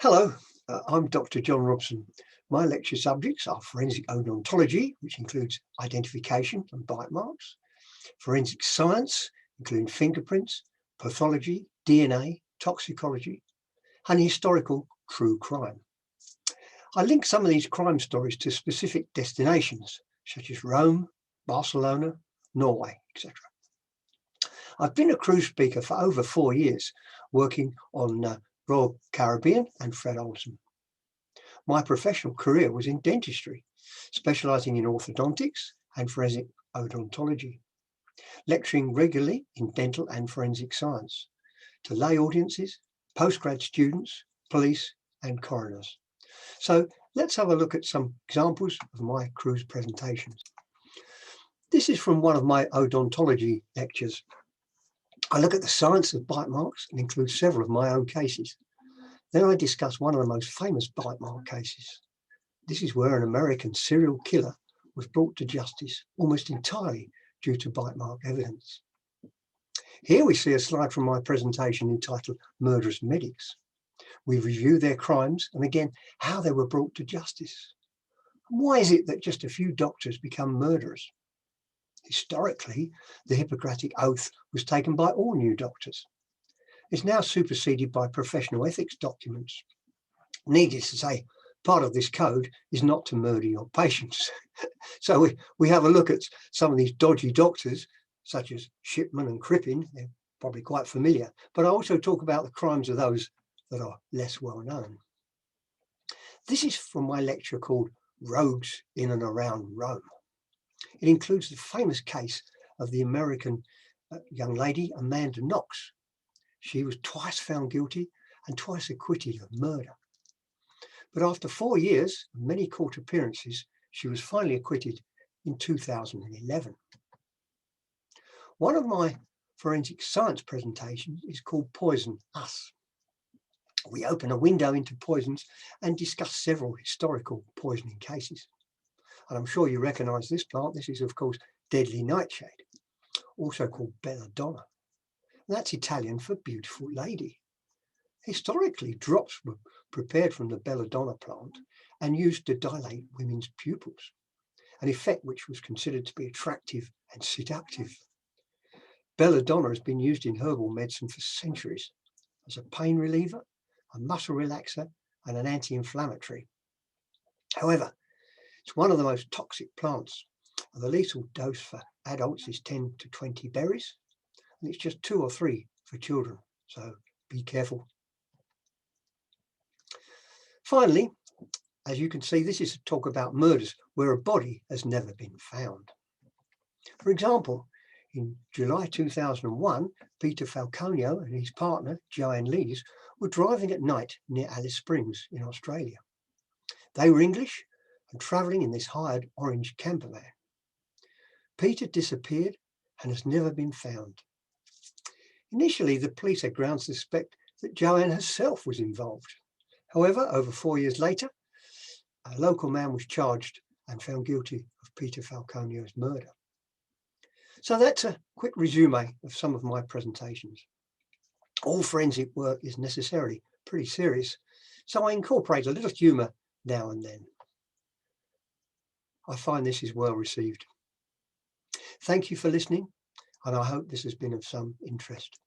Hello, I'm Dr. John Robson. My lecture subjects are forensic odontology, which includes identification and bite marks, forensic science, including fingerprints, pathology, DNA, toxicology, and historical true crime. I link some of these crime stories to specific destinations, such as Rome, Barcelona, Norway, etc. I've been a cruise speaker for over 4 years, working on Royal Caribbean and Fred Olsen. My professional career was in dentistry, specialising in orthodontics and forensic odontology, lecturing regularly in dental and forensic science to lay audiences, postgrad students, police and coroners. So let's have a look at some examples of my cruise presentations. This is from one of my odontology lectures. I look at the science of bite marks and include several of my own cases. Then I discuss one of the most famous bite mark cases. This is where an American serial killer was brought to justice almost entirely due to bite mark evidence. Here we see a slide from my presentation entitled Murderous Medics. We review their crimes and again how they were brought to justice. Why is it that just a few doctors become murderers? Historically, the Hippocratic Oath was taken by all new doctors. It's now superseded by professional ethics documents. Needless to say, part of this code is not to murder your patients. So we have a look at some of these dodgy doctors, such as Shipman and Crippen. They're probably quite familiar, but I also talk about the crimes of those that are less well known. This is from my lecture called Rogues in and Around Rome. It includes the famous case of the American young lady, Amanda Knox. She was twice found guilty and twice acquitted of murder. But after 4 years and many court appearances, she was finally acquitted in 2011. One of my forensic science presentations is called Poison Us. We open a window into poisons and discuss several historical poisoning cases. And I'm sure you recognize this plant. This is, of course, deadly nightshade, also called belladonna. That's Italian for beautiful lady. Historically, drops were prepared from the belladonna plant and used to dilate women's pupils, an effect which was considered to be attractive and seductive. Belladonna has been used in herbal medicine for centuries as a pain reliever, a muscle relaxer, and an anti-inflammatory. However, it's one of the most toxic plants, and the lethal dose for adults is 10 to 20 berries, and it's just 2 or 3 for children, so be careful. Finally, as you can see, this is a talk about murders where a body has never been found. For example, in July 2001, Peter Falconio and his partner, Joanne Lees, were driving at night near Alice Springs in Australia. They were English and travelling in this hired orange camper van. Peter disappeared and has never been found. Initially, the police had grounds to suspect that Joanne herself was involved. However, over 4 years later, a local man was charged and found guilty of Peter Falconio's murder. So that's a quick resume of some of my presentations. All forensic work is necessarily pretty serious, so I incorporate a little humour now and then. I find this is well received. Thank you for listening, and I hope this has been of some interest.